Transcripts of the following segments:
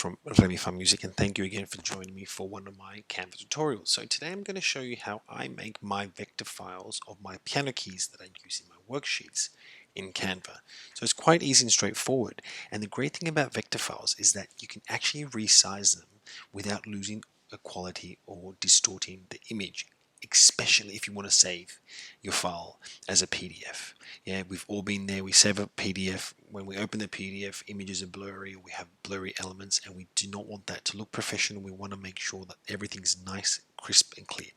from Remy Farm Music, and thank you again for joining me for one of my Canva tutorials. So today I'm going to show you how I make my vector files of my piano keys that I use in my worksheets in Canva. So it's quite easy and straightforward, and the great thing about vector files is that you can actually resize them without losing a quality or distorting the image, especially if you want to save your file as a PDF. Yeah, we've all been there. We save a PDF. When we open the PDF, images are blurry, or we have blurry elements, and we do not want that to look professional. We want to make sure that everything's nice, crisp, and clear.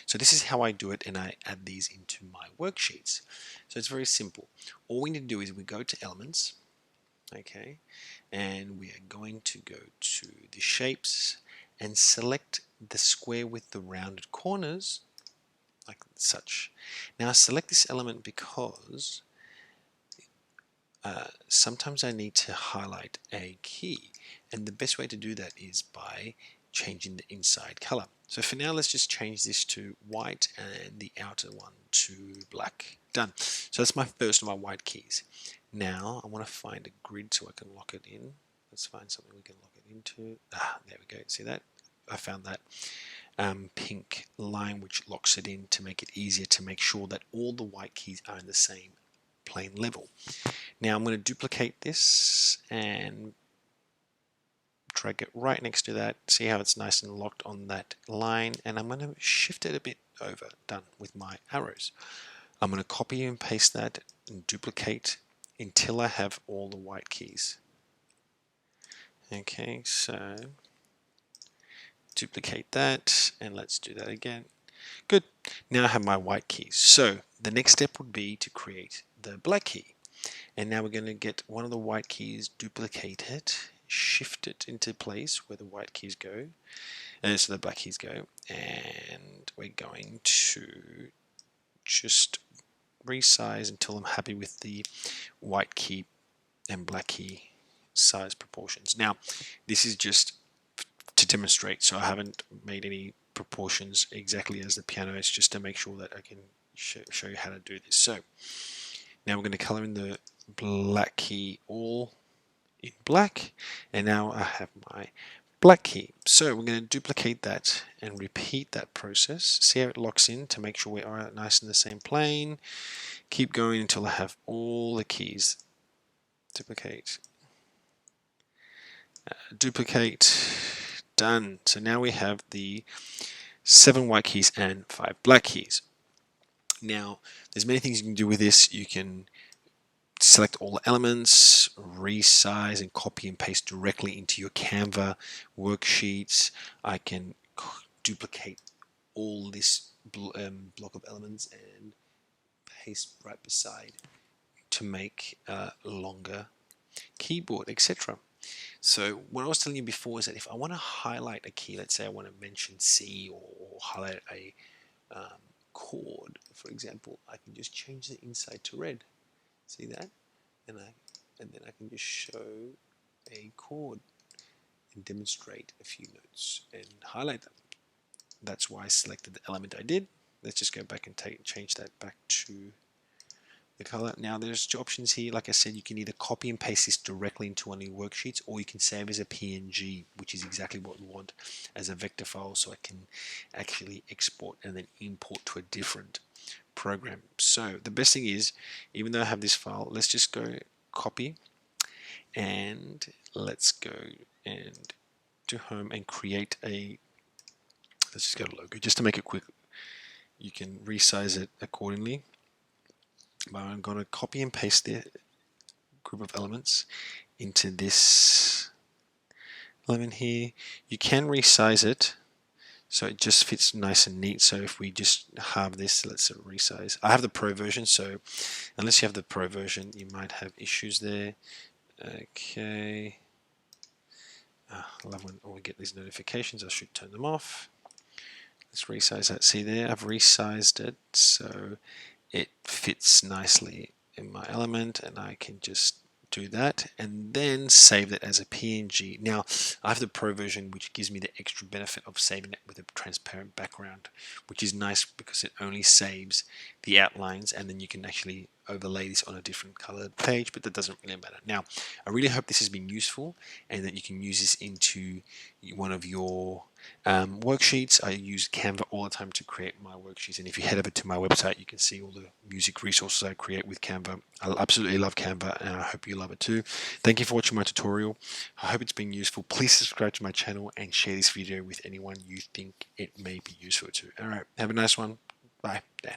So this is how I do it, and I add these into my worksheets. So it's very simple. All we need to do is we go to Elements, okay, and we are going to go to the Shapes and select the square with the rounded corners, like such. Now I select this element because sometimes I need to highlight a key, and the best way to do that is by changing the inside color. So for now, let's just change this to white and the outer one to black. Done. So that's my first of my white keys. Now I want to find a grid so I can lock it in. Let's find something we can lock it into. There we go. See that? I found that pink line which locks it in to make it easier to make sure that all the white keys are in the same plane level. Now I'm going to duplicate this and drag it right next to that. See how it's nice and locked on that line, and I'm going to shift it a bit over. Done with my arrows. I'm going to copy and paste that and duplicate until I have all the white keys. Okay, so duplicate that, and let's do that again. Good. Now I have my white keys. So the next step would be to create the black key. And now we're going to get one of the white keys, duplicate it, shift it into place where the white keys go, so the black keys go, and we're going to just resize until I'm happy with the white key and black key size proportions. Now this is just to demonstrate, so I haven't made any proportions exactly as the piano. It's just to make sure that I can show you how to do this. So now we're going to color in the black key all in black, and now I have my black key. So we're going to duplicate that and repeat that process. See how it locks in to make sure we are nice in the same plane. Keep going until I have all the keys. Duplicate, duplicate, done. So now we have the 7 white keys and 5 black keys. Now there's many things you can do with this. You can select all the elements, resize and copy and paste directly into your Canva worksheets. I can duplicate all this block of elements and paste right beside to make a longer keyboard, etc. So what I was telling you before is that if I want to highlight a key, let's say I want to mention C or highlight a chord, for example, I can just change the inside to red. See that? And then I can just show a chord and demonstrate a few notes and highlight them. That's why I selected the element I did. Let's just go back and change that back to the color. Now there's 2 options here. Like I said, you can either copy and paste this directly into one of your worksheets, or you can save as a PNG, which is exactly what we want as a vector file, so I can actually export and then import to a different program. So the best thing is, even though I have this file, let's just go copy, and let's go and to home and create a, let's just go to logo just to make it quick. You can resize it accordingly, but I'm going to copy and paste the group of elements into this element here. You can resize it so it just fits nice and neat. So if we just have this, let's resize. I have the Pro version, so unless you have the Pro version, you might have issues there. Okay. I love when we get these notifications. I should turn them off. Let's resize that. See there, I've resized it so it fits nicely in my element, and I can just do that and then save it as a PNG. Now I have the Pro version, which gives me the extra benefit of saving it with a transparent background, which is nice because it only saves the outlines, and then you can actually overlay this on a different colored page, but that doesn't really matter. Now, I really hope this has been useful and that you can use this into one of your worksheets. I use Canva all the time to create my worksheets, and if you head over to my website, you can see all the music resources I create with Canva. I absolutely love Canva, and I hope you love it too. Thank you for watching my tutorial. I hope it's been useful. Please subscribe to my channel and share this video with anyone you think it may be useful to. All right, have a nice one. Bye. Dan.